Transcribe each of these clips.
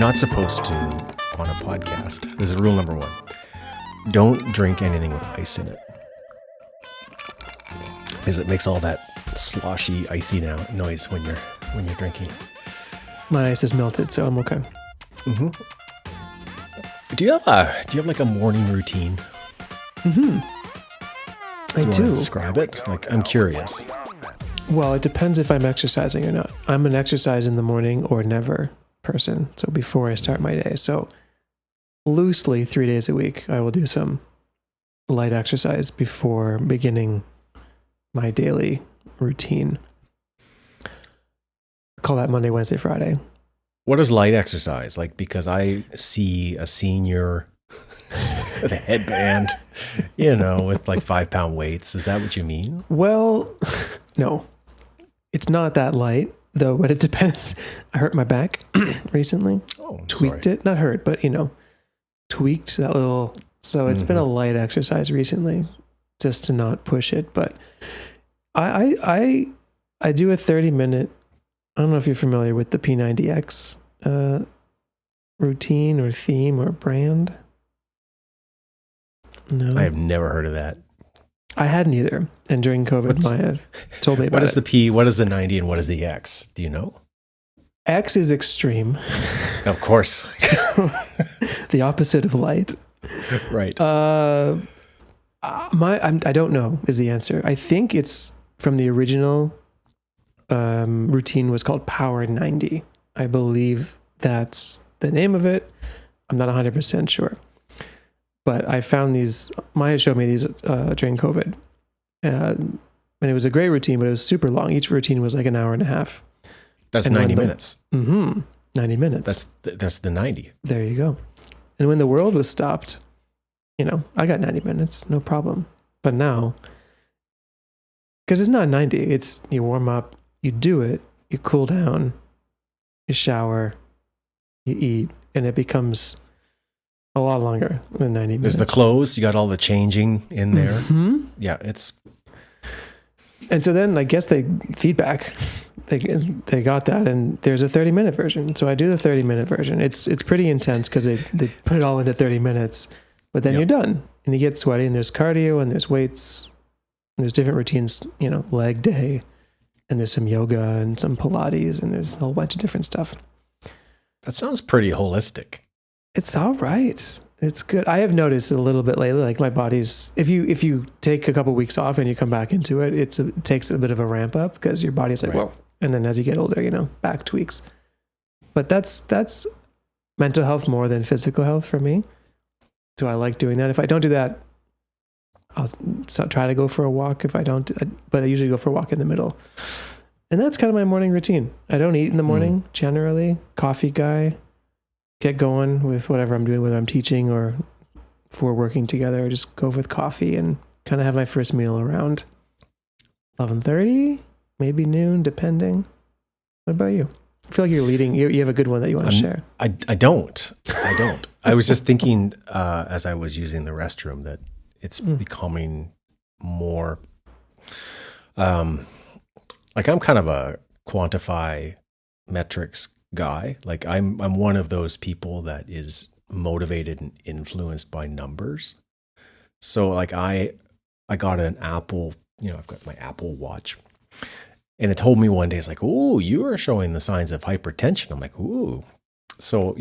not supposed to, on a podcast, this is rule number one, don't drink anything with ice in it. Because it makes all that sloshy, icy noise when you're drinking. My ice is melted, so I'm okay. Mm-hmm. Do you have like a morning routine? Mm-hmm. I do. Describe it. Like, I'm curious. Well, it depends if I'm exercising or not. I'm an exercise in the morning or never person. So before I start my day. So loosely 3 days a week, I will do some light exercise before beginning my daily routine. Call that Monday, Wednesday, Friday. What is light exercise? Like, because I see a senior with a headband, with like 5-pound weights. Is that what you mean? Well, no, it's not that light though, but it depends. I hurt my back recently. Oh, tweaked sorry. it. Not hurt, but tweaked that little. So it's been a light exercise recently just to not push it. But I do a 30-minute, I don't know if you're familiar with the P90X routine or theme or brand. No, I have never heard of that. I hadn't either. And during COVID, Maya told me about it. What is the P, what is the 90, and what is the X? Do you know? X is extreme. Of course. So, the opposite of light. Right. I don't know is the answer. I think it's from the original routine was called Power 90. I believe that's the name of it. I'm not 100% sure. But I found these, Maya showed me these during COVID. And it was a great routine, but it was super long. Each routine was like an hour and a half. That's 90 minutes. 90 minutes. That's the 90. There you go. And when the world was stopped, I got 90 minutes, no problem. But now, because it's not 90, it's you warm up, you do it, you cool down, you shower, you eat, and it becomes a lot longer than 90 minutes. There's the clothes, you got all the changing in there. Mm-hmm. Yeah, it's... And so then I guess feedback, they got that, and there's a 30-minute version. So I do the 30-minute version. It's pretty intense because they put it all into 30 minutes, but then you're done and you get sweaty, and there's cardio and there's weights and there's different routines, leg day, and there's some yoga and some Pilates, and there's a whole bunch of different stuff. That sounds pretty holistic. It's all right. It's good. I have noticed a little bit lately, like my body's, if you take a couple weeks off and you come back into it, it takes a bit of a ramp up because your body's like, whoa. And then as you get older, back tweaks. But that's mental health more than physical health for me. So I like doing that. If I don't do that, I'll try to go for a walk. If I don't, but I usually go for a walk in the middle. And that's kind of my morning routine. I don't eat in the morning, generally. Coffee guy. Get going with whatever I'm doing, whether I'm teaching or if we're working together. Just go with coffee and kind of have my first meal around 11:30, maybe noon, depending. What about you? I feel like you're leading. You have a good one that you want to share. I don't. I was just thinking as I was using the restroom that it's becoming more like I'm kind of a quantify metrics guy. Like I'm one of those people that is motivated and influenced by numbers. So like I got an Apple, I've got my Apple Watch, and it told me one day, it's like, oh, you are showing the signs of hypertension. I'm like, ooh. So,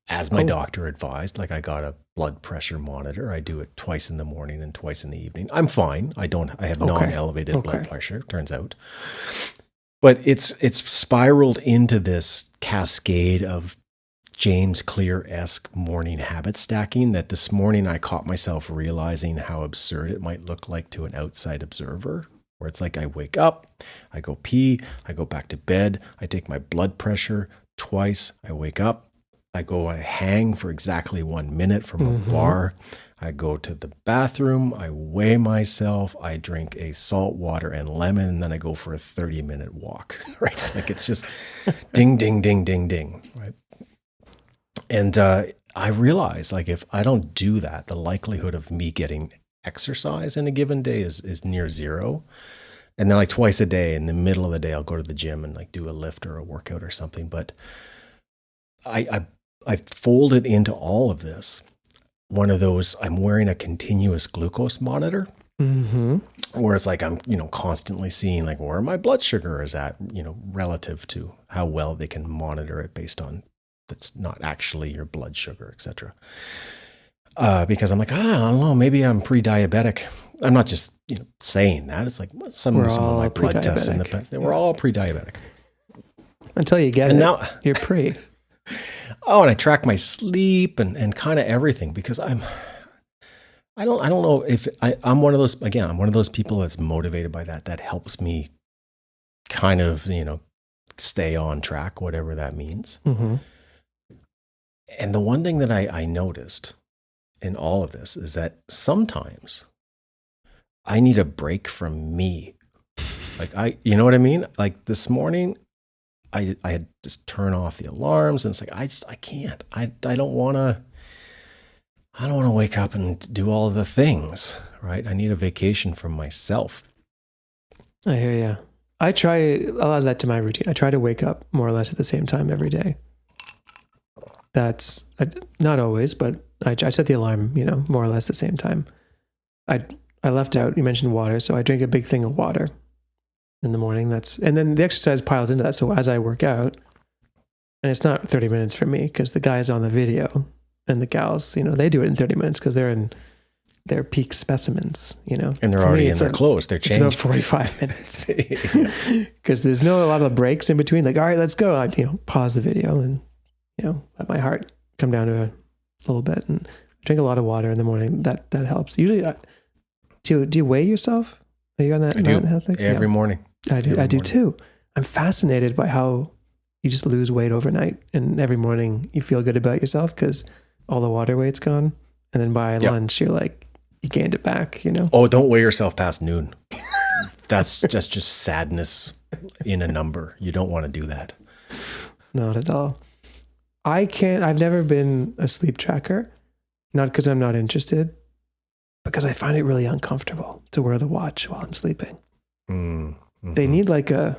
as my doctor advised, like I got a blood pressure monitor. I do it twice in the morning and twice in the evening. I'm fine. I have non-elevated blood pressure, turns out. But it's spiraled into this cascade of James Clear-esque morning habit stacking that this morning I caught myself realizing how absurd it might look like to an outside observer, where it's like I wake up, I go pee, I go back to bed, I take my blood pressure twice, I wake up, I hang for exactly 1 minute from a bar. I go to the bathroom, I weigh myself, I drink a salt water and lemon, and then I go for a 30-minute walk, right? Like it's just ding, ding, ding, ding, ding, right? And I realize like if I don't do that, the likelihood of me getting exercise in a given day is near zero. And then like twice a day in the middle of the day, I'll go to the gym and like do a lift or a workout or something. But I folded into all of this one of those, I'm wearing a continuous glucose monitor. Mm-hmm. Where it's like I'm, constantly seeing like where my blood sugar is at, relative to how well they can monitor it based on that's not actually your blood sugar, etc. Because I'm like, I don't know, maybe I'm pre-diabetic. I'm not just saying that. It's like some of my blood tests in the past, we're all pre-diabetic until you get and it. Now you're pre. Oh, and I track my sleep and kind of everything because I don't know if I'm one of those, again, I'm one of those people that's motivated by that. That helps me kind of, stay on track, whatever that means. Mm-hmm. And the one thing that I noticed in all of this is that sometimes I need a break from me. Like you know what I mean? Like this morning, I had just turn off the alarms and it's like, I can't, I don't want to wake up and do all the things, right? I need a vacation from myself. I hear you. I'll add that to my routine. I try to wake up more or less at the same time every day. That's not always, but I set the alarm, more or less the same time. I left out, you mentioned water. So I drink a big thing of water in the morning. And then the exercise piles into that. So as I work out, and it's not 30 minutes for me because the guys on the video and the gals, they do it in 30 minutes because they're in their peak speciments, And they're already in their clothes. They're changed. It's about 45 minutes because there's a lot of breaks in between. Like, all right, let's go. I, pause the video and, let my heart come down to a little bit and drink a lot of water in the morning. That helps. Usually, do you weigh yourself? Are you on that? I do every morning. I do too. I'm fascinated by how you just lose weight overnight, and every morning you feel good about yourself because all the water weight's gone, and then by lunch you're like you gained it back. Oh, don't weigh yourself past noon. That's just sadness in a number. You don't want to do that. Not at all. I've never been a sleep tracker, not because I'm not interested, because I find it really uncomfortable to wear the watch while I'm sleeping. Mm-hmm. They need like an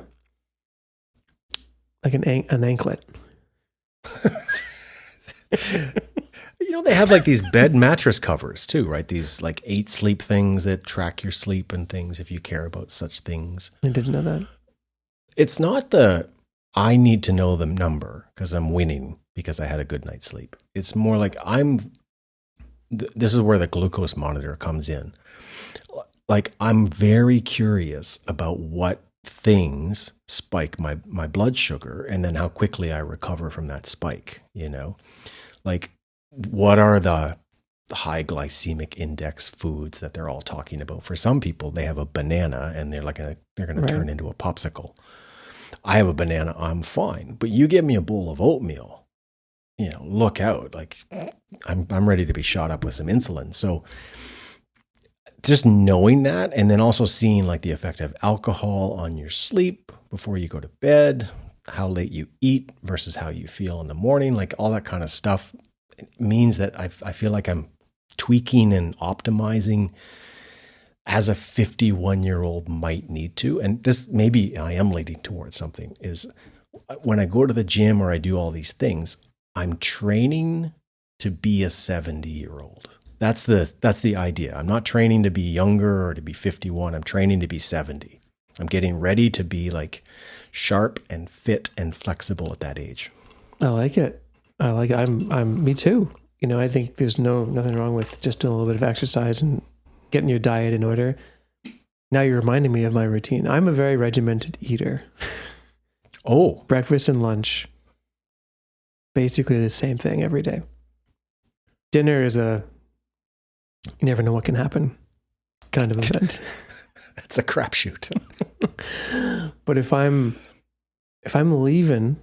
anklet. They have like these bed mattress covers too, right? These like 8 sleep things that track your sleep and things if you care about such things. I didn't know that. It's not I need to know the number because I'm winning because I had a good night's sleep. It's more like this is where the glucose monitor comes in. Like I'm very curious about what things spike my blood sugar and then how quickly I recover from that spike, Like what are the high glycemic index foods that they're all talking about? For some people, they have a banana and they're going to turn into a popsicle. I have a banana, I'm fine. But you give me a bowl of oatmeal, look out. Like I'm ready to be shot up with some insulin. So just knowing that, and then also seeing like the effect of alcohol on your sleep before you go to bed, how late you eat versus how you feel in the morning, like all that kind of stuff means that I feel like I'm tweaking and optimizing as a 51-year-old might need to. And this, maybe I am leading towards something, is when I go to the gym or I do all these things, I'm training to be a 70-year-old. That's the idea. I'm not training to be younger or to be 51. I'm training to be 70. I'm getting ready to be like sharp and fit and flexible at that age. I like it. I'm me too. I think there's nothing wrong with just doing a little bit of exercise and getting your diet in order. Now you're reminding me of my routine. I'm a very regimented eater. Oh. Breakfast and lunch, basically the same thing every day. Dinner is you never know what can happen kind of event. It's a crapshoot. But if I'm leaving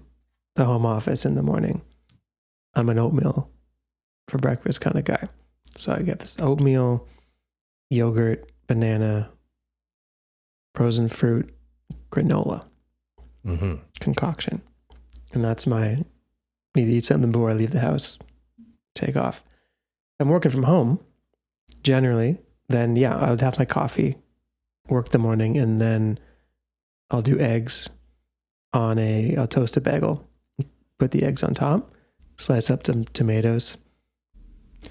the home office in the morning, I'm an oatmeal for breakfast kind of guy. So I get this oatmeal, yogurt, banana, frozen fruit, granola concoction. And that's my need to eat something before I leave the house, take off. I'm working from home generally, then I would have my coffee, work the morning, and then I'll do eggs I'll toast a bagel, put the eggs on top, slice up some tomatoes, a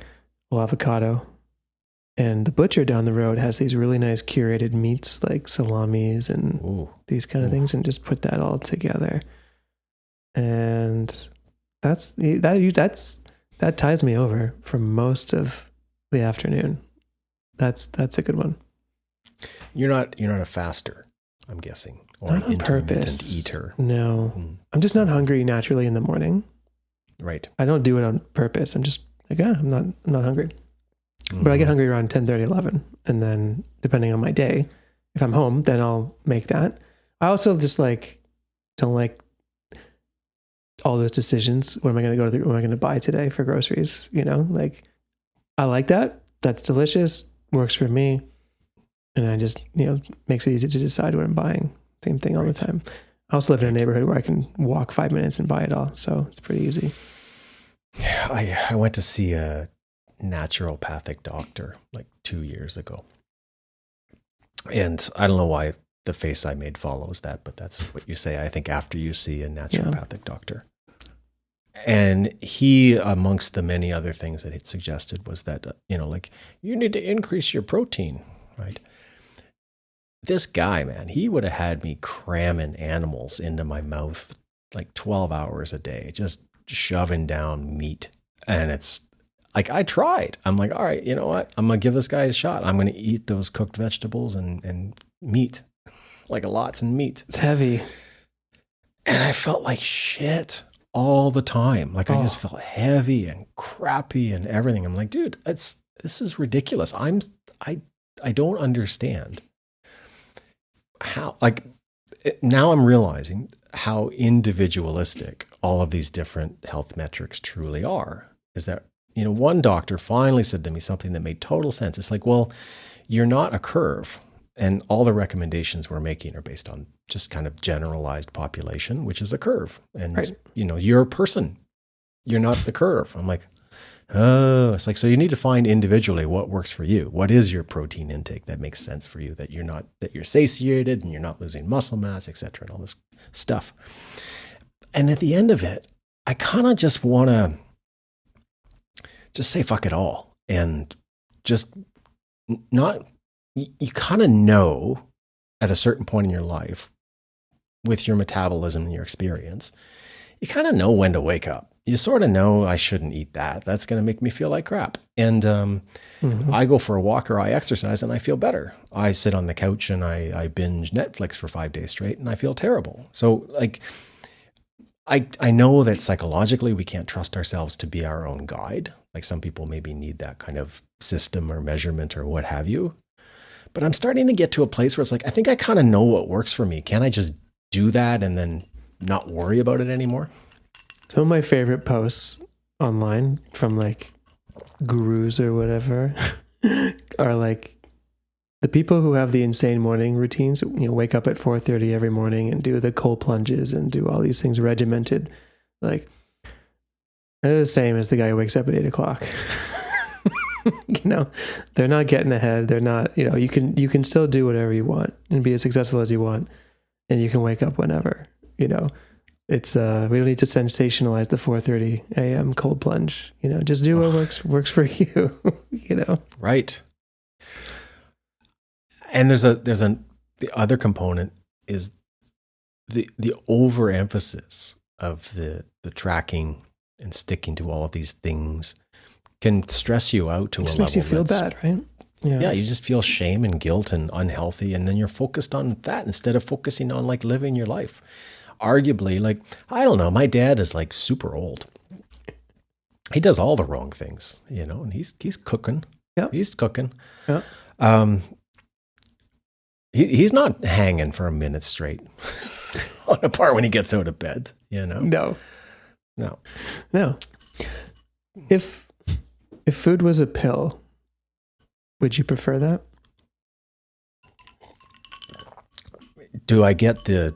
little avocado. And the butcher down the road has these really nice curated meats like salamis and these kind of things, and just put that all together. And that ties me over for most of the afternoon. That's a good one. You're not a faster, I'm guessing, or not an on purpose. Intermittent eater. No, I'm just not hungry naturally in the morning. Right. I don't do it on purpose. I'm just like, I'm not hungry. But I get hungry around 10:30, 11. And then depending on my day, if I'm home, then I'll make that. I also just don't like all those decisions. What am I going to what am I going to buy today for groceries? I like that. That's delicious. Works for me. And I just, makes it easy to decide what I'm buying. Same thing all the time. I also live in a neighborhood where I can walk 5 minutes and buy it all. So it's pretty easy. I went to see a naturopathic doctor like 2 years ago. And I don't know why the face I made follows that, but that's what you say, I think, after you see a naturopathic doctor. And he, amongst the many other things that he'd suggested, was that, you need to increase your protein, right? This guy, man, he would have had me cramming animals into my mouth like 12 hours a day, just shoving down meat. And it's like, I tried. I'm like, all right, you know what? I'm going to give this guy a shot. I'm going to eat those cooked vegetables and meat, like lots of meat. It's heavy. And I felt like shit all the time. Like I just felt heavy and crappy and everything. I'm like, dude, this is ridiculous. I don't understand how, now I'm realizing how individualistic all of these different health metrics truly are. Is that, one doctor finally said to me something that made total sense. It's like, well, you're not a curve. And all the recommendations we're making are based on just kind of generalized population, which is a curve. And, right. You're a person. You're not the curve. I'm like, oh, it's like, so you need to find individually what works for you. What is your protein intake that makes sense for you, that you're satiated and you're not losing muscle mass, et cetera, and all this stuff. And at the end of it, I kind of just want to just say fuck it all and just not, you kind of know at a certain point in your life with your metabolism and your experience, you kind of know when to wake up. You sort of know I shouldn't eat that. That's going to make me feel like crap. And I go for a walk or I exercise and I feel better. I sit on the couch and I binge Netflix for 5 days straight and I feel terrible. So I know that psychologically we can't trust ourselves to be our own guide. Like some people maybe need that kind of system or measurement or what have you. But I'm starting to get to a place where it's like, I think I kind of know what works for me. Can I just do that and then not worry about it anymore? Some of my favorite posts online from gurus or whatever are the people who have the insane morning routines, wake up at 4:30 every morning and do the cold plunges and do all these things regimented. They're the same as the guy who wakes up at 8 o'clock. They're not getting ahead. They're not, you can still do whatever you want and be as successful as you want. And you can wake up whenever, it's, we don't need to sensationalize the 4:30 a.m. cold plunge, just do what works for you, Right. And the other component is the overemphasis of the tracking and sticking to all of these things can stress you out to a level. Makes you feel bad, right? Yeah, you just feel shame and guilt and unhealthy, and then you're focused on that instead of focusing on living your life. Arguably, I don't know, my dad is super old. He does all the wrong things, and he's cooking. Yeah. He's cooking. Yeah. He's not hanging for a minute straight on a part when he gets out of bed, No. No. If food was a pill, would you prefer that? Do I get the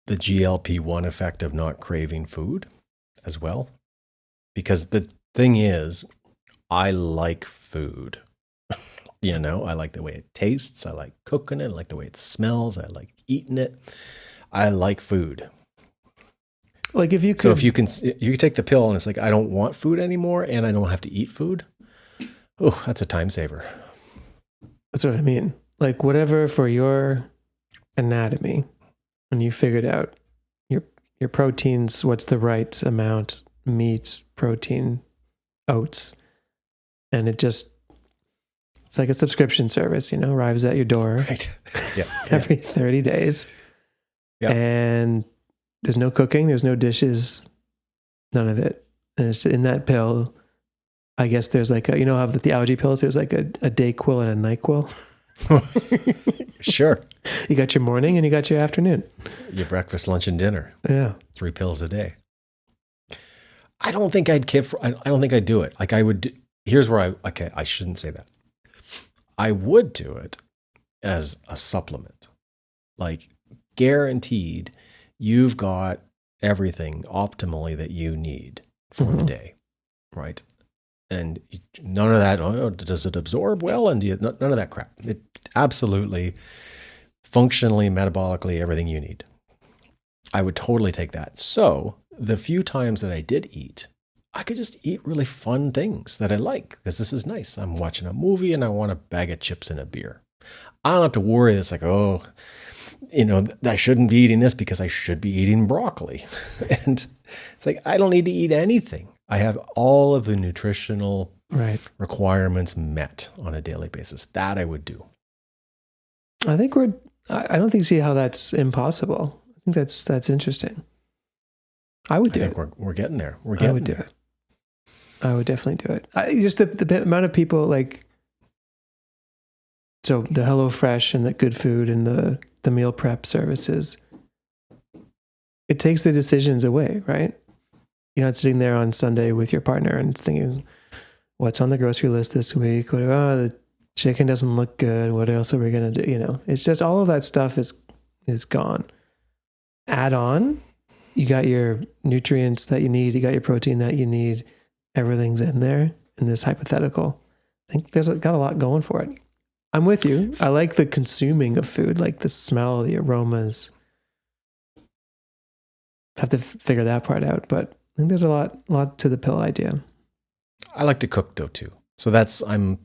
GLP-1 effect of not craving food as well? Because the thing is, I like food. I like the way it tastes. I like cooking it. I like the way it smells. I like eating it. I like food. Like if you could, So if you can take the pill and it's like, I don't want food anymore and I don't have to eat food. Oh, that's a time saver. that's what I mean. Like whatever for your anatomy, when you figured out your proteins, what's the right amount, meat, protein, oats, and it's like a subscription service, arrives at your door Right. Yeah. every 30 days. Yeah. And there's no cooking, there's no dishes, none of it. And it's in that pill. I guess there's like how the allergy pills, there's like a Dayquil and a NyQuil. Sure. You got your morning and you got your afternoon. Your breakfast, lunch, and dinner. Yeah. 3 pills a day. I don't think I'd I don't think I'd do it. Like I would. Here's where I shouldn't say that. I would do it as a supplement. Like guaranteed, you've got everything optimally that you need for the day, right? And none of that, does it absorb well? And none of that crap. It absolutely, functionally, metabolically, everything you need. I would totally take that. So the few times that I did eat, I could just eat really fun things that I like because this is nice. I'm watching a movie and I want a bag of chips and a beer. I don't have to worry. It's like, I shouldn't be eating this because I should be eating broccoli. And it's like, I don't need to eat anything. I have all of the nutritional requirements met on a daily basis. That I would do. I think I don't see how that's impossible. I think that's interesting. I would do it. We're getting there. I would do it. I would definitely do it. Just the amount of people so the HelloFresh and the Good Food and the meal prep services, it takes the decisions away, right? You're not sitting there on Sunday with your partner and thinking, what's on the grocery list this week? The chicken doesn't look good. What else are we going to do? It's just all of that stuff is gone. Add on, you got your nutrients that you need. You got your protein that you need. Everything's in there in this hypothetical. I think got a lot going for it. I'm with you. I like the consuming of food, like the smell, the aromas. Have to figure that part out, but I think there's a lot to the pill idea. I like to cook though too. So I'm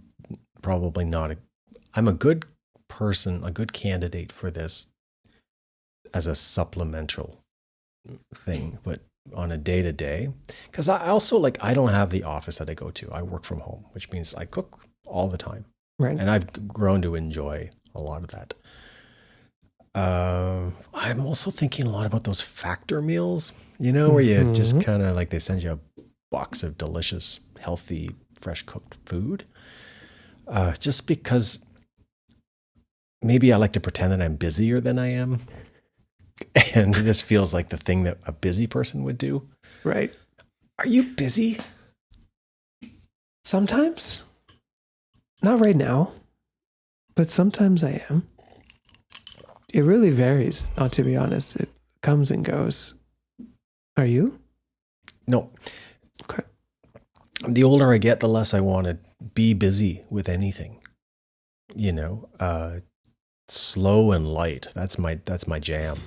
probably not I'm a good person, a good candidate for this as a supplemental thing, but on a day-to-day, because I also I don't have the office that I go to. I work from home, which means I cook all the time. Right. And I've grown to enjoy a lot of that. I'm also thinking a lot about those factor meals, where you just kind of they send you a box of delicious, healthy, fresh cooked food. Just because maybe I like to pretend that I'm busier than I am. And it just feels like the thing that a busy person would do. Right. Are you busy? Sometimes. Not right now, but sometimes I am. It really varies, to be honest. It comes and goes. Are you? No. Okay. The older I get, the less I want to be busy with anything. Slow and light. That's my jam.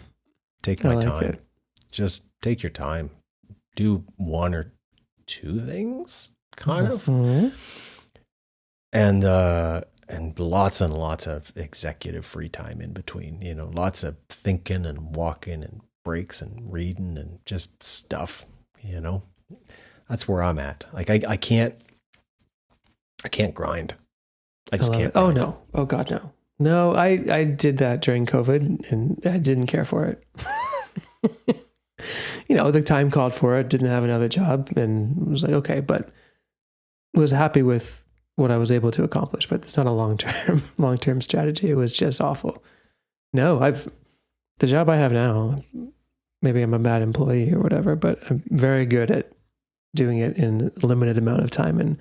Take my time. It. Just take your time. Do 1 or 2 things, kind of. And lots and lots of executive free time in between, lots of thinking and walking and breaks and reading and just stuff, that's where I'm at. I can't grind. I just can't. Oh no. Oh God, no. No, I did that during COVID and I didn't care for it. The time called for it, didn't have another job and was like, okay, but was happy with what I was able to accomplish, but it's not a long-term strategy. It was just awful. No, the job I have now, maybe I'm a bad employee or whatever, but I'm very good at doing it in a limited amount of time and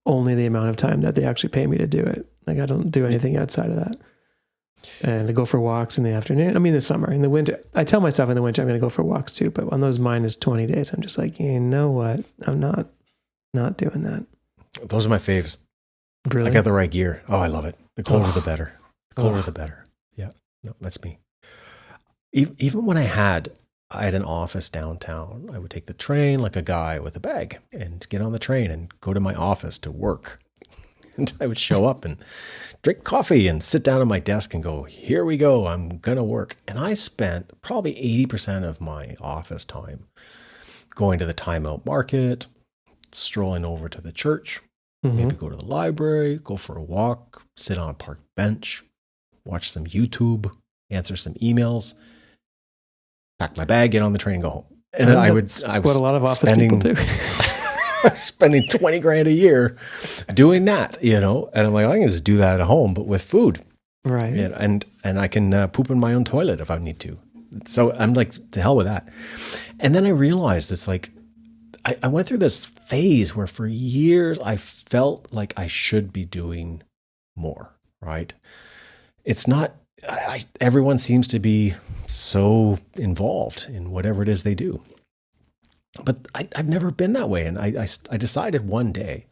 only the amount of time that they actually pay me to do it. I don't do anything outside of that. And I go for walks in the afternoon. I mean, the summer, in the winter, I tell myself in the winter, I'm going to go for walks too. But on those -20 days, I'm just like, you know what? I'm not doing that. Those are my faves. Really? I got the right gear. Oh, I love it. The colder, the better. The colder, the better. Yeah. No, that's me. Even when I had I had an office downtown. I would take the train like a guy with a bag and get on the train and go to my office to work. And I would show up and drink coffee and sit down at my desk and go, here we go, I'm going to work. And I spent probably 80% of my office time going to the timeout market, strolling over to the church, maybe go to the library, go for a walk, sit on a park bench, watch some YouTube, answer some emails, pack my bag, get on the train, and go home. And I was what a lot of office people do. spending 20 grand a year doing that, And I'm like, I can just do that at home, but with food. Right. And I can poop in my own toilet if I need to. So I'm like, to hell with that. And then I realized it's like, I went through this phase where for years I felt like I should be doing more, right? It's not, everyone seems to be so involved in whatever it is they do. But I've never been that way. And I decided one day,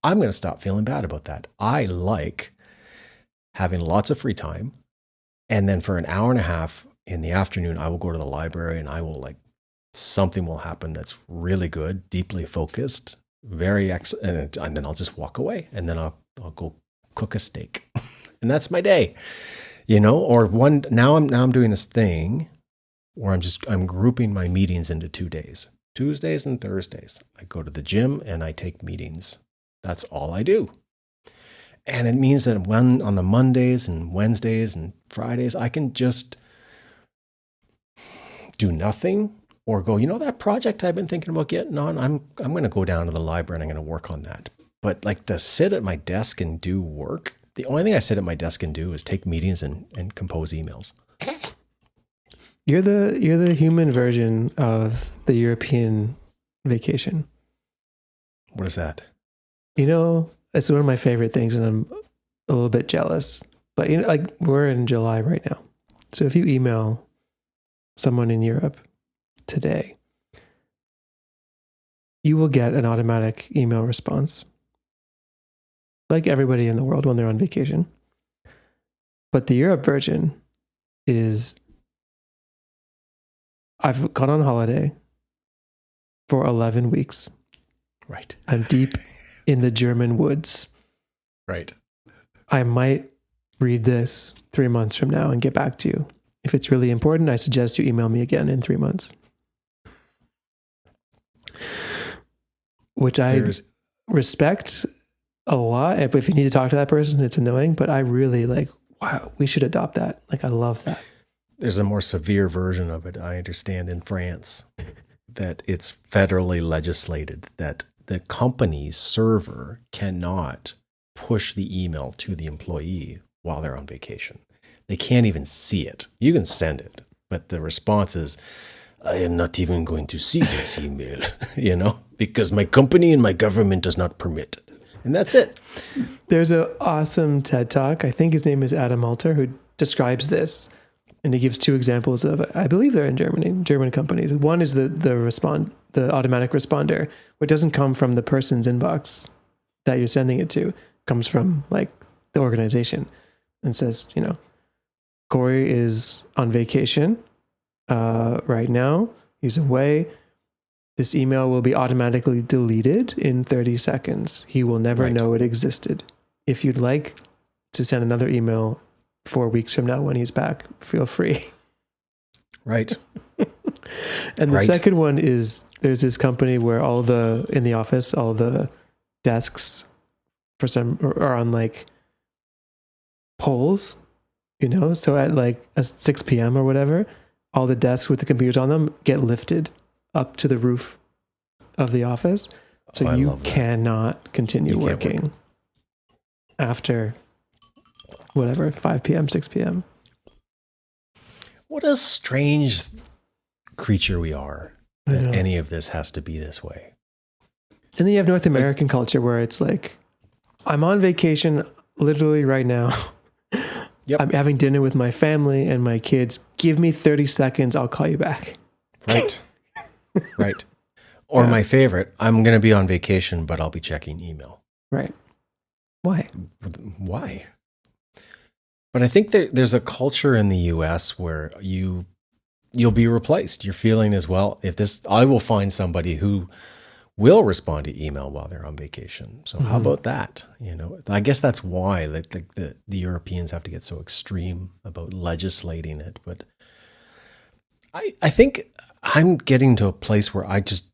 I'm going to stop feeling bad about that. I like having lots of free time. And then for an hour and a half in the afternoon, I will go to the library and I will something will happen that's really good, deeply focused, and then I'll just walk away and then I'll go cook a steak. And that's my day, or now I'm doing this thing where I'm grouping my meetings into 2 days. Tuesdays and Thursdays, I go to the gym and I take meetings. That's all I do. And it means that on the Mondays and Wednesdays and Fridays, I can just do nothing or go, that project I've been thinking about getting on, I'm going to go down to the library and I'm going to work on that. But to sit at my desk and do work, the only thing I sit at my desk and do is take meetings and compose emails. You're the human version of the European vacation. What is that? It's one of my favorite things, and I'm a little bit jealous. But we're in July right now, so if you email someone in Europe today, you will get an automatic email response, like everybody in the world when they're on vacation. But the Europe version is, I've gone on holiday for 11 weeks. Right. I'm deep in the German woods. Right. I might read this 3 months from now and get back to you. If it's really important, I suggest you email me again in 3 months. Which I respect a lot. If you need to talk to that person, it's annoying, but I really wow, we should adopt that. I love that. There's a more severe version of it, I understand, in France, that it's federally legislated that the company's server cannot push the email to the employee while they're on vacation. They can't even see it. You can send it, but the response is, I am not even going to see this email, because my company and my government does not permit it. And that's it. There's an awesome TED Talk. I think his name is Adam Alter, who describes this. And he gives 2 examples of, I believe they're in German companies. One is the automatic responder, which doesn't come from the person's inbox that you're sending it to. It comes from the organization and says, Corey is on vacation right now. He's away. This email will be automatically deleted in 30 seconds. He will never know it existed. If you'd like to send another email 4 weeks from now when he's back, feel free. Right. And the second one is, there's this company where in the office, all the desks are on poles, so at 6 p.m. or whatever, all the desks with the computers on them get lifted up to the roof of the office. So you cannot continue working after 5 p.m., 6 p.m. What a strange creature we are that any of this has to be this way. And then you have North American culture where it's I'm on vacation literally right now. Yep. I'm having dinner with my family and my kids. Give me 30 seconds. I'll call you back. Right. Right. Or my favorite, I'm going to be on vacation, but I'll be checking email. Right. Why? But I think there's a culture in the US where you you'll be replaced. Your feeling is, well, I will find somebody who will respond to email while they're on vacation. So how about that? I guess that's why the Europeans have to get so extreme about legislating it. But I think I'm getting to a place where I just,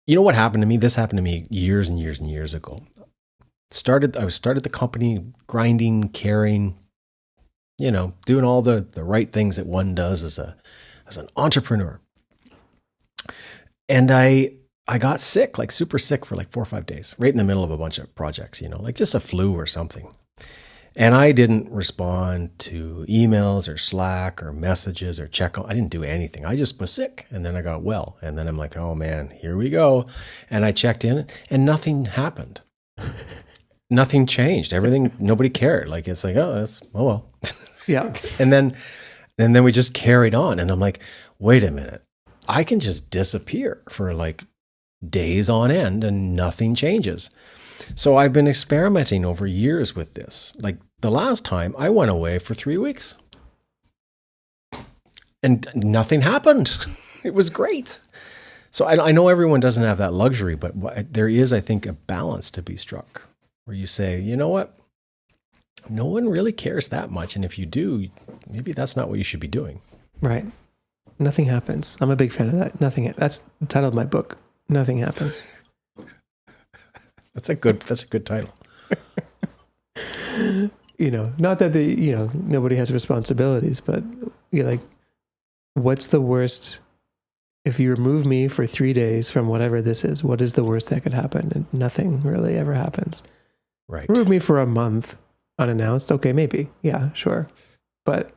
what happened to me? This happened to me years and years and years ago. I started the company, grinding, caring, doing all the right things that one does as an entrepreneur. And I got sick, like super sick for like 4 or 5 days, right in the middle of a bunch of projects, like just a flu or something. And I didn't respond to emails or Slack or messages or check on. I didn't do anything. I just was sick. And then I got well. And then I'm like, oh man, here we go. And I checked in and nothing happened. Nothing changed. Everything, nobody cared. Like, it's like, oh well. Yeah. And then we just carried on. And I'm like, wait a minute. I can just disappear for like days on end and nothing changes. So I've been experimenting over years with this. Like the last time I went away for 3 weeks and nothing happened. It was great. So I know everyone doesn't have that luxury, but there is, I think, a balance to be struck where you say, you know what? No one really cares that much. And if you do, maybe that's not what you should be doing. Right. Nothing happens. I'm a big fan of that. That's the title of my book. Nothing happens. That's a good title. Not that nobody has responsibilities, but you're like, what's the worst? If you remove me for 3 days from whatever this is, what is the worst that could happen? And nothing really ever happens. Right. Remove me for a month unannounced. Okay, maybe. Yeah, sure. But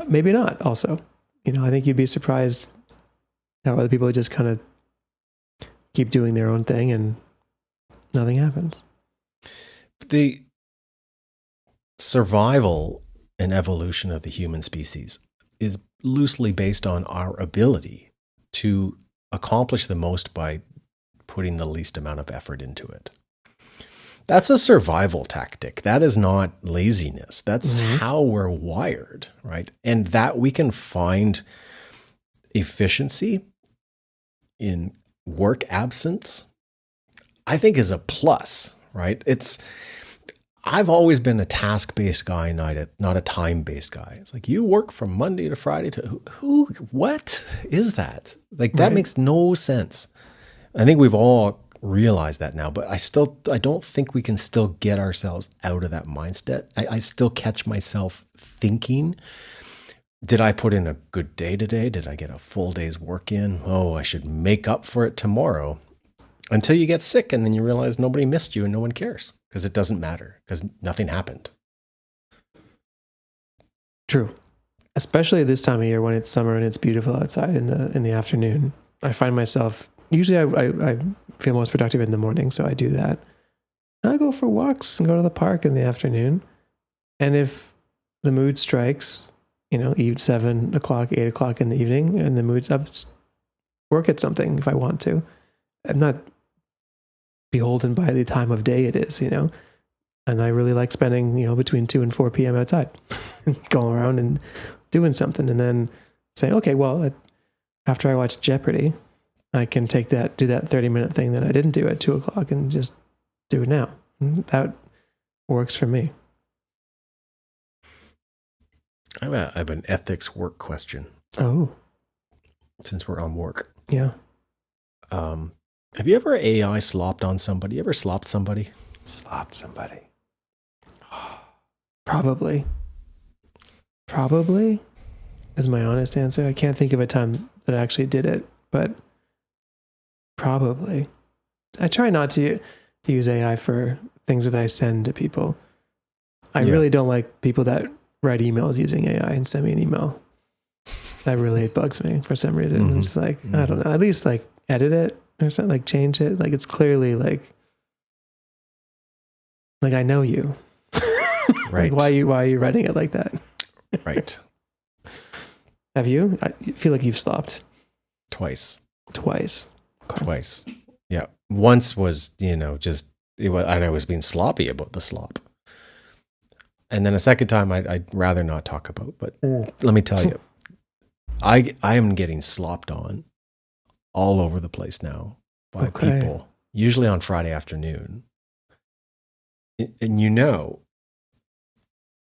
maybe not also. I think you'd be surprised how other people just kind of keep doing their own thing and nothing happens. The survival and evolution of the human species is loosely based on our ability to accomplish the most by putting the least amount of effort into it. That's a survival tactic. That is not laziness. That's how we're wired, right? And that we can find efficiency in work absence, I think is a plus, right? I've always been a task-based guy, not a time-based guy. It's like you work from Monday to Friday to what is that? Like that makes no sense. I think we've all realized that now, but I don't think we can still get ourselves out of that mindset. I still catch myself thinking, did I put in a good day today? Did I get a full day's work in? Oh, I should make up for it tomorrow. Until you get sick and then you realize nobody missed you and no one cares because it doesn't matter because nothing happened. True. Especially this time of year when it's summer and it's beautiful outside in the afternoon. I find myself, usually I feel most productive in the morning, so I do that. And I go for walks and go to the park in the afternoon. And if the mood strikes, 7 o'clock, 8 o'clock in the evening, and the mood's up, work at something if I want to. I'm not beholden by the time of day it is, and I really like spending, between 2 and 4 p.m. outside, going around and doing something, and then saying, okay, well, after I watch Jeopardy, I can do that 30-minute thing that I didn't do at 2 o'clock and just do it now. And that works for me. I have an ethics work question. Oh. Since we're on work. Yeah. Have you ever AI slopped on somebody? You ever slopped somebody? Slopped somebody. Probably is my honest answer. I can't think of a time that I actually did it, but probably. I try not to use AI for things that I send to people. I really don't like people that write emails using AI and send me an email. It bugs me for some reason. I'm just like, I don't know. At least like edit it or something, like change it. Like it's clearly like I know you. Right. Like why are you writing it like that? Right. Have you? I feel like you've slopped. Twice. Okay. Twice. Yeah. Once was, I was being sloppy about the slop. And then a second time I'd rather not talk about, but let me tell you, I am getting slopped on all over the place now by people, usually on Friday afternoon. And you know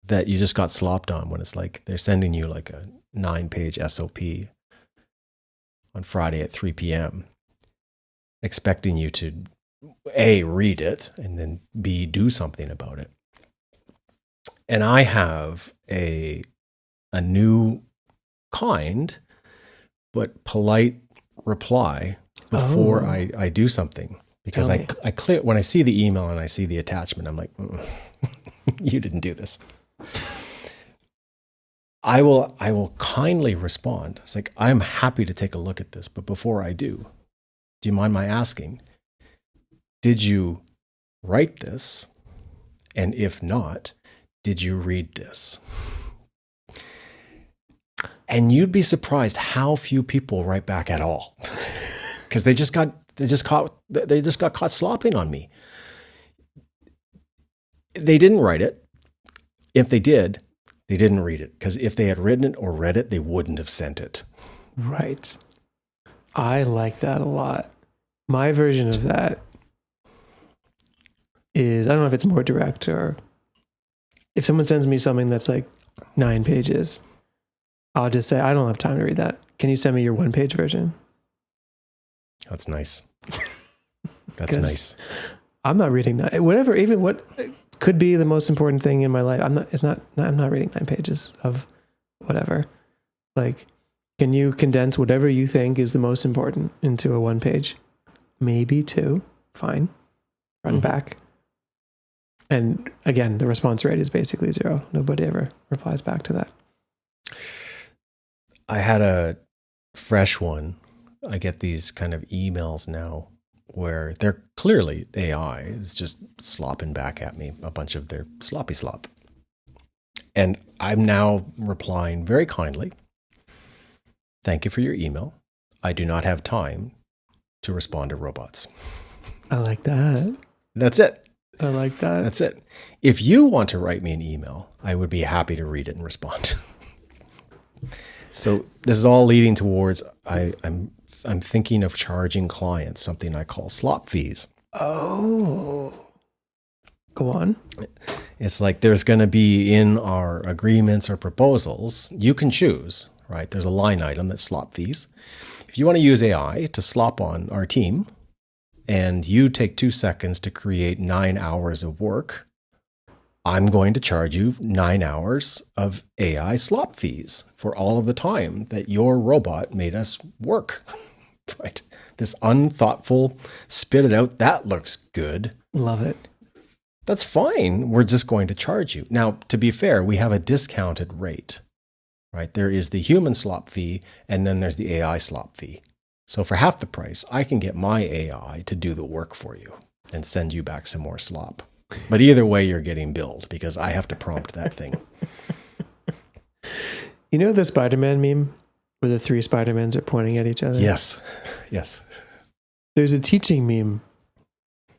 that you just got slopped on when it's like they're sending you like a 9-page SOP on Friday at 3 p.m., expecting you to A, read it, and then B, do something about it. And I have a new kind but polite reply before I do something, because I clear when I see the email and I see the attachment, I'm like, you didn't do this. I will kindly respond. It's like, I'm happy to take a look at this, but before I do you mind my asking, did you write this? And if not, did you read this? And you'd be surprised how few people write back at all, because they just got caught slopping on me. They didn't write it. If they did, they didn't read it, because if they had written it or read it, they wouldn't have sent it. Right. I like that a lot. My version of that is, I don't know if it's more direct, or if someone sends me something that's like 9 pages, I'll just say, I don't have time to read that. Can you send me your 1-page version? That's nice. That's nice. I'm not reading that. Whatever, even what could be the most important thing in my life. I'm not reading 9 pages of whatever. Like, can you condense whatever you think is the most important into a 1-page? Maybe 2. Fine. Run back. And again, the response rate is basically 0. Nobody ever replies back to that. I had a fresh one. I get these kind of emails now where they're clearly AI is just slopping back at me a bunch of their sloppy slop. And I'm now replying very kindly. Thank you for your email. I do not have time to respond to robots. I like that. That's it. I like that. That's it. If you want to write me an email, I would be happy to read it and respond. So this is all leading towards I'm thinking of charging clients something I call slop fees. Oh. Go on. It's like there's going to be in our agreements or proposals, you can choose, right? There's a line item that's slop fees. If you want to use AI to slop on our team and you take 2 seconds to create 9 hours of work, I'm going to charge you 9 hours of AI slop fees for all of the time that your robot made us work, right? This unthoughtful, spit it out, that looks good. Love it. That's fine. We're just going to charge you. Now, to be fair, we have a discounted rate, right? There is the human slop fee, and then there's the AI slop fee. So for half the price, I can get my AI to do the work for you and send you back some more slop. But either way, you're getting billed because I have to prompt that thing. You know the Spider-Man meme where the 3 Spider-Mans are pointing at each other? Yes. Yes. There's a teaching meme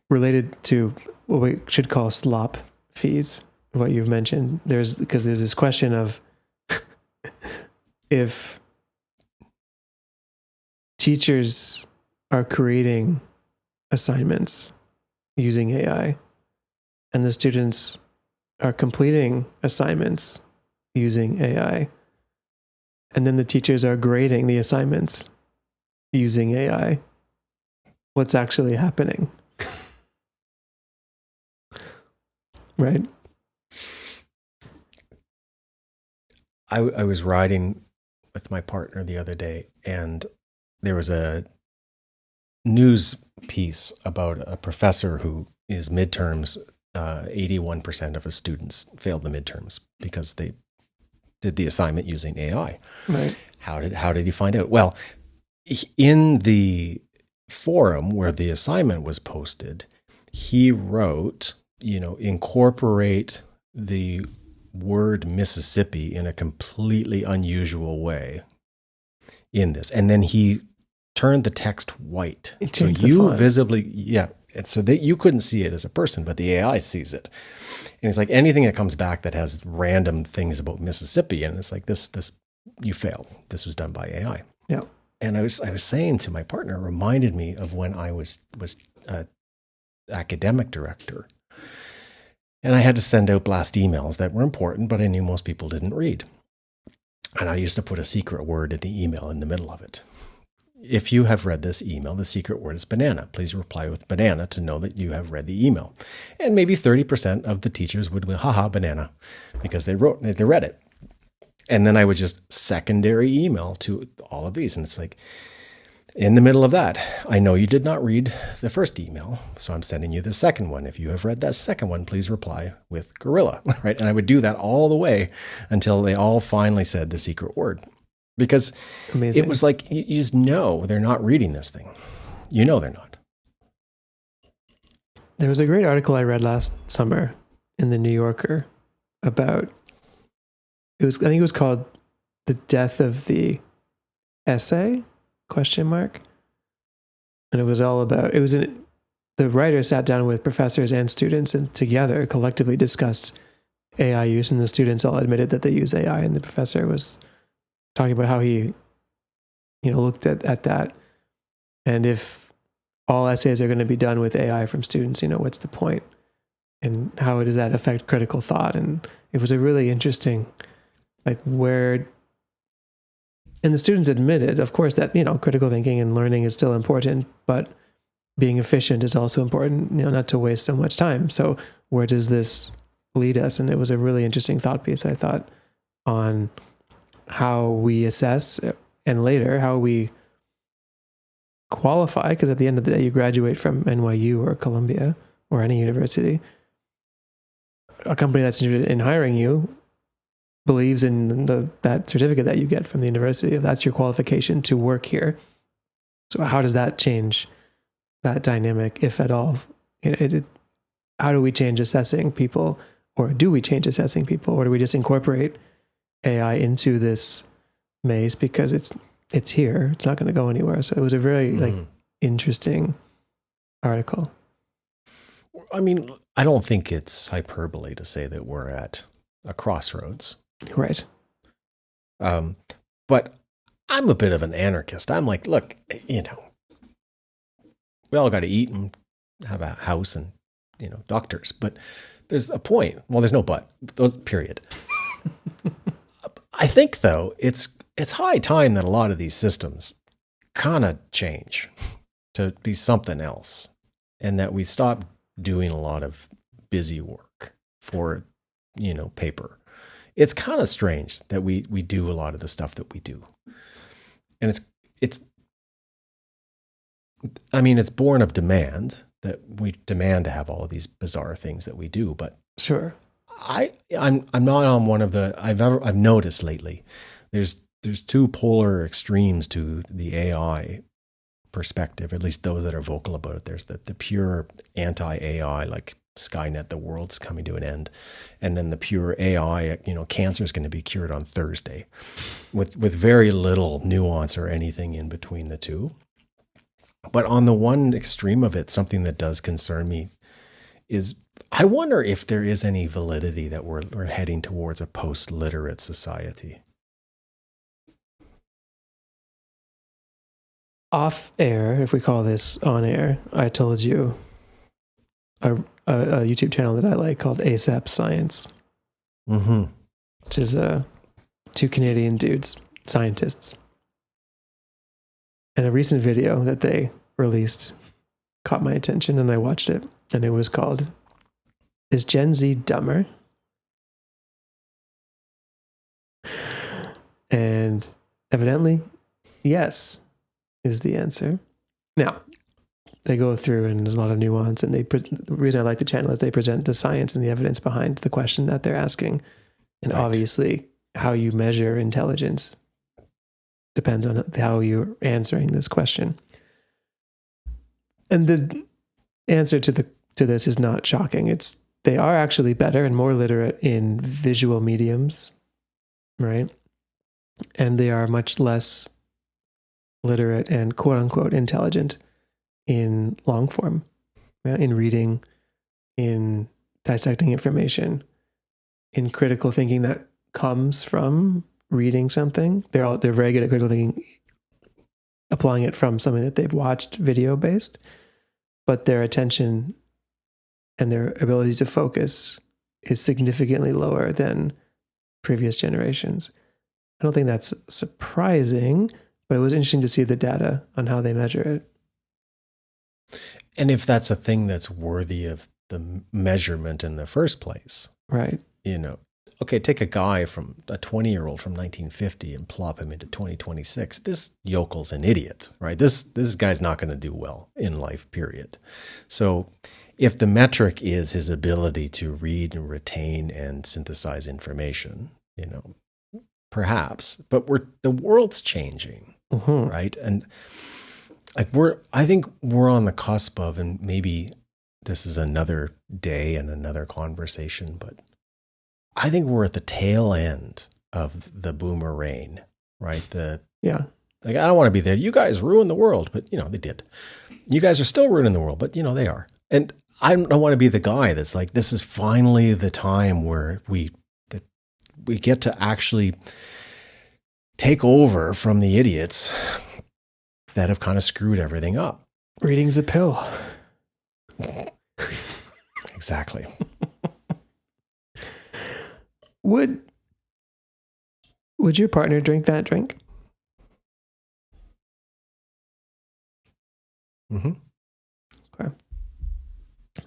related to what we should call slop fees, what you've mentioned. Because there's this question of if teachers are creating assignments using AI and the students are completing assignments using AI, and then the teachers are grading the assignments using AI, what's actually happening? Right? I was riding with my partner the other day, and there was a news piece about a professor who is midterms. 81% of his students failed the midterms because they did the assignment using AI. Right. How did he find out? Well, in the forum where the assignment was posted, he wrote, incorporate the word Mississippi in a completely unusual way in this. And then he turned the text white. So you visibly, so that you couldn't see it as a person, but the AI sees it. And it's like anything that comes back that has random things about Mississippi. And it's like this you failed. This was done by AI. Yeah. And I was saying to my partner, it reminded me of when I was academic director. And I had to send out blast emails that were important, but I knew most people didn't read. And I used to put a secret word in the email in the middle of it. If you have read this email, the secret word is banana. Please reply with banana to know that you have read the email. And maybe 30% of the teachers would be, haha, banana, because they read it. And then I would just secondary email to all of these. And it's like, in the middle of that, I know you did not read the first email, so I'm sending you the second one. If you have read that second one, please reply with gorilla, right? And I would do that all the way until they all finally said the secret word. Because Amazing. It was like, you just know they're not reading this thing. You know they're not. There was a great article I read last summer in the New Yorker about, I think it was called The Death of the Essay, ? And it was all about, the writer sat down with professors and students and together collectively discussed AI use, and the students all admitted that they use AI, and the professor was talking about how he, looked at that. And if all essays are going to be done with AI from students, what's the point? And how does that affect critical thought? And it was a really interesting, and the students admitted, of course, that, critical thinking and learning is still important, but being efficient is also important, not to waste so much time. So where does this lead us? And it was a really interesting thought piece, I thought, on how we assess and later how we qualify, because at the end of the day, you graduate from NYU or Columbia or any university. A company that's interested in hiring you believes in that certificate that you get from the university, if that's your qualification to work here. So how does that change that dynamic, if at all? How do we change assessing people, or do we change assessing people, or do we just incorporate AI into this maze because it's here, it's not going to go anywhere? So it was a very interesting article. I mean, I don't think it's hyperbole to say that we're at a crossroads. Right. But I'm a bit of an anarchist. I'm like, look, we all got to eat and have a house and, doctors. But there's a point. Well, there's no but. Period. I think, though, it's high time that a lot of these systems kind of change to be something else, and that we stop doing a lot of busy work for, paper. It's kind of strange that we do a lot of the stuff that we do. And it's born of demand, that we demand to have all of these bizarre things that we do. But sure, I'm not on one of the, I've noticed lately, there's two polar extremes to the AI perspective, at least those that are vocal about it. There's the pure anti-AI, like Skynet, the world's coming to an end. And then the pure AI, cancer is going to be cured on Thursday, with very little nuance or anything in between the two. But on the one extreme of it, something that does concern me is, I wonder if there is any validity that we're heading towards a post-literate society. Off air, if we call this on air, I told you a YouTube channel that I like called ASAP Science, which is two Canadian dudes, scientists. And a recent video that they released caught my attention, and I watched it, and it was called, "Is Gen Z Dumber?" And evidently, yes, is the answer. Now, they go through, and there's a lot of nuance, and the reason I like the channel is they present the science and the evidence behind the question that they're asking. And obviously, how you measure intelligence depends on how you're answering this question. And the answer to this is not shocking. They are actually better and more literate in visual mediums, right? And they are much less literate and quote unquote intelligent in long form, in reading, in dissecting information, in critical thinking that comes from reading something. They're very good at critical thinking, applying it from something that they've watched video based, but their attention and their ability to focus is significantly lower than previous generations. I don't think that's surprising, but it was interesting to see the data on how they measure it. And if that's a thing that's worthy of the measurement in the first place, right? Okay, take a guy from a 20-year-old from 1950 and plop him into 2026. This yokel's an idiot, right? This guy's not going to do well in life, period. So if the metric is his ability to read and retain and synthesize information, perhaps, but the world's changing, right? And I think we're on the cusp of, and maybe this is another day and another conversation, but I think we're at the tail end of the boomer reign, right? I don't want to be there. You guys ruined the world, but they did. You guys are still ruining the world, but they are. And I don't want to be the guy that's like, this is finally the time where we get to actually take over from the idiots that have kind of screwed everything up. Reading's a pill. Exactly. Would your partner drink that drink? Mm-hmm. Okay.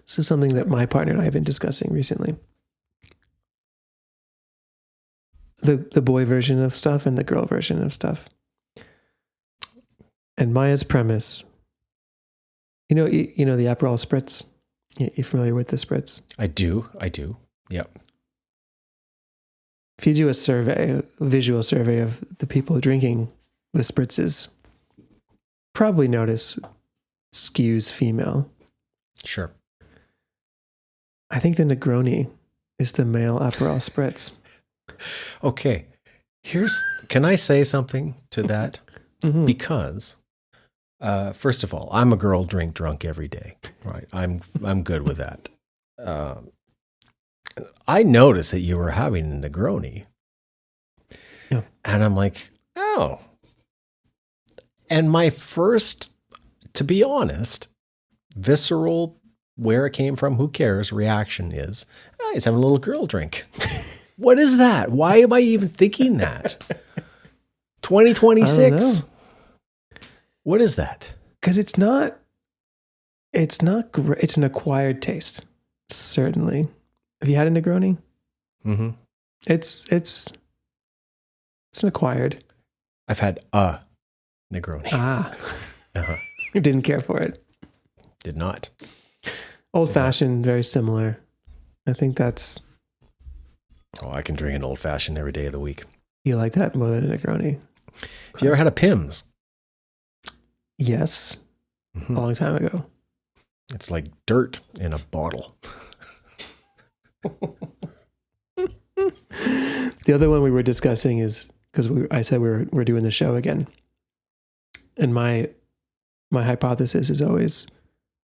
This is something that my partner and I have been discussing recently. The boy version of stuff and the girl version of stuff. And Maya's premise, the Aperol Spritz. You familiar with the Spritz? I do. Yep. If you do a visual survey of the people drinking the spritzes, probably notice skews female. Sure. I think the Negroni is the male Aperol Spritz. Okay. Can I say something to that? Mm-hmm. Because, first of all, I'm a girl drunk every day, right? I'm good with that. I noticed that you were having a Negroni. Yeah. And I'm like, oh. And my first, to be honest, visceral, where it came from, who cares, reaction is, he's having a little girl drink. What is that? Why am I even thinking that? 2026? What is that? Because it's not great. It's an acquired taste, certainly. Have you had a Negroni? Mm-hmm. It's an acquired. I've had a Negroni. Uh-huh. You didn't care for it. Did not. Old fashioned, very similar. I think that's. Oh, I can drink an old fashioned every day of the week. You like that more than a Negroni? Have you ever had a Pimm's? Yes. Mm-hmm. A long time ago. It's like dirt in a bottle. The other one we were discussing is because I said we're doing the show again, and my hypothesis is always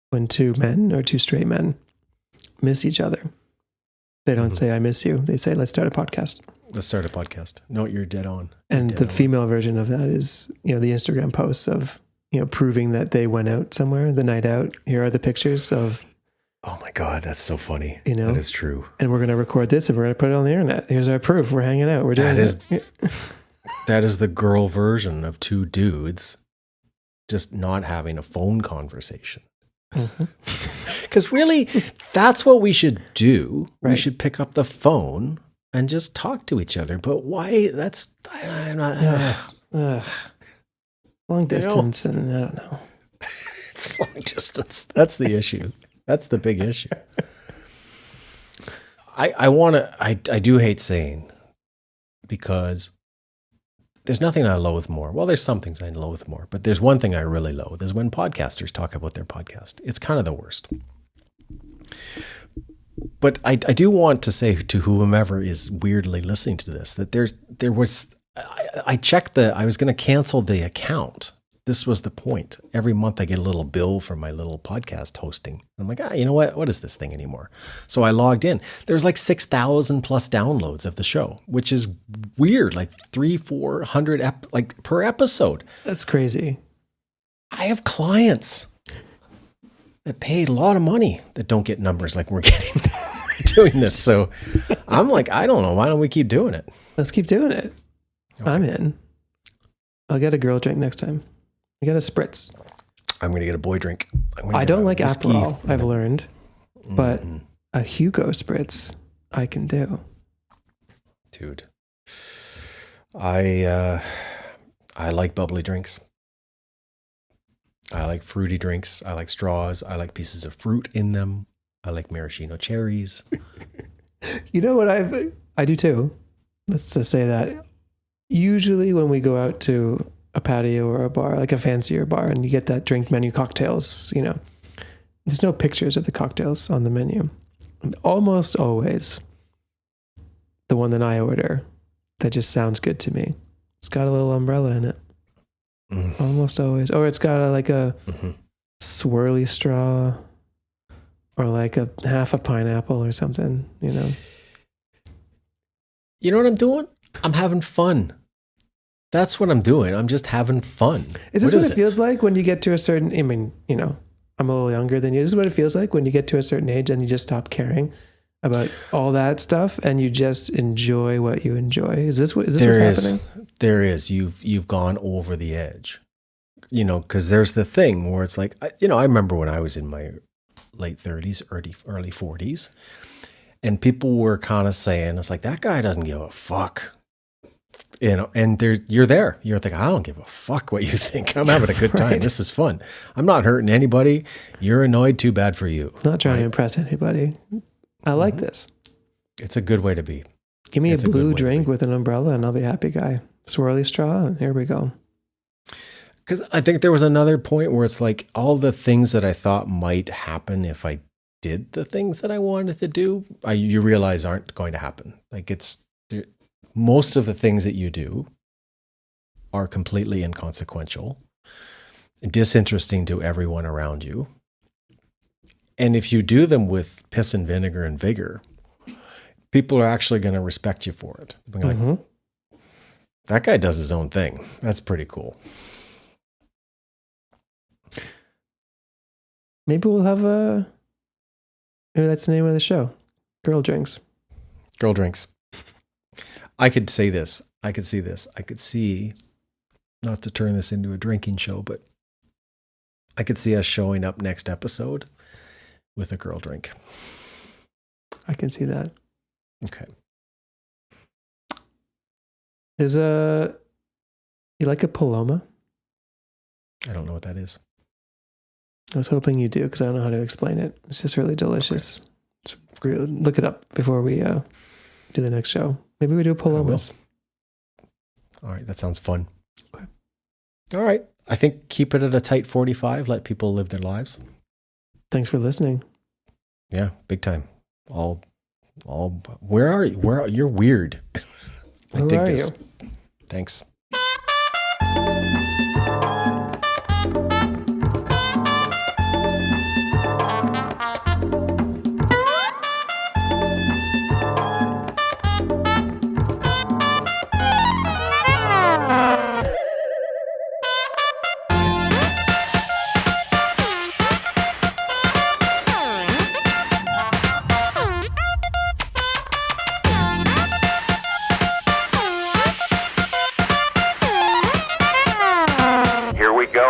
when two men or two straight men miss each other, they don't say "I miss you." They say, "Let's start a podcast." Let's start a podcast. No, you're dead on. And the female version of that is the Instagram posts of proving that they went out somewhere the night out. Here are the pictures of. Oh my God, that's so funny. That is true. And we're going to record this and we're going to put it on the internet. Here's our proof. We're hanging out. We're doing it. That is the girl version of two dudes just not having a phone conversation. Because really, that's what we should do. Right. We should pick up the phone and just talk to each other. But why? I'm not. Long distance, and I don't know. It's long distance. That's the issue. That's the big issue. I do hate saying, because there's nothing I loathe more. Well, there's some things I loathe more, but there's one thing I really loathe is when podcasters talk about their podcast. It's kind of the worst. But I do want to say to whomever is weirdly listening to this, that there was, I checked I was going to cancel the account this was the point. Every month I get a little bill for my little podcast hosting. I'm like, you know what? What is this thing anymore? So I logged in. There's like 6,000 plus downloads of the show, which is weird. Like 300-400 like per episode. That's crazy. I have clients that paid a lot of money that don't get numbers like we're getting doing this. So I'm like, I don't know. Why don't we keep doing it? Let's keep doing it. Okay. I'm in. I'll get a girl drink next time. I get a spritz. I'm going to get a boy drink. I don't like Aperol, I've learned, but a Hugo spritz I can do. Dude, I like bubbly drinks. I like fruity drinks. I like straws. I like pieces of fruit in them. I like maraschino cherries. You know what I do too? Let's just say that usually when we go out to a patio or a bar, like a fancier bar, and you get that drink menu cocktails, you know, there's no pictures of the cocktails on the menu. And almost always the one that I order that just sounds good to me. It's got a little umbrella in it. Almost always. Or it's got a swirly straw or like a half a pineapple or something, you know. You know what I'm doing? I'm having fun. That's what I'm doing. I'm just having fun. Is this what it feels like when you get to a certain, I mean, you know, I'm a little younger than you. This is what it feels like when you get to a certain age and you just stop caring about all that stuff and you just enjoy what you enjoy. Is this what's happening? There is. You've gone over the edge. You know, because there's the thing where it's like, you know, I remember when I was in my late 30s, early 40s, and people were kind of saying, it's like, that guy doesn't give a fuck. You know, and you're there. You're thinking, I don't give a fuck what you think. I'm having a good time. Right. This is fun. I'm not hurting anybody. You're annoyed. Too bad for you. Not trying to impress anybody. I like this. It's a good way to be. Give me a blue drink with an umbrella and I'll be a happy guy. Swirly straw, and here we go. Because I think there was another point where it's like all the things that I thought might happen if I did the things that I wanted to do, you realize aren't going to happen. Like most of the things that you do are completely inconsequential, disinteresting to everyone around you. And if you do them with piss and vinegar and vigor, people are actually going to respect you for it. Like, that guy does his own thing. That's pretty cool. Maybe we'll have maybe that's the name of the show. Girl Drinks. Girl Drinks. I could say this. I could see this. I could see, not to turn this into a drinking show, but I could see us showing up next episode with a girl drink. I can see that. Okay. You like a Paloma? I don't know what that is. I was hoping you do because I don't know how to explain it. It's just really delicious. Okay. Look it up before we do the next show. Maybe we do Palomas. All right. That sounds fun. Okay. All right. I think keep it at a tight 45. Let people live their lives. Thanks for listening. Yeah. Big time. Where are you? You're weird. I dig this. You? Thanks.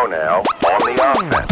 Now on the offense.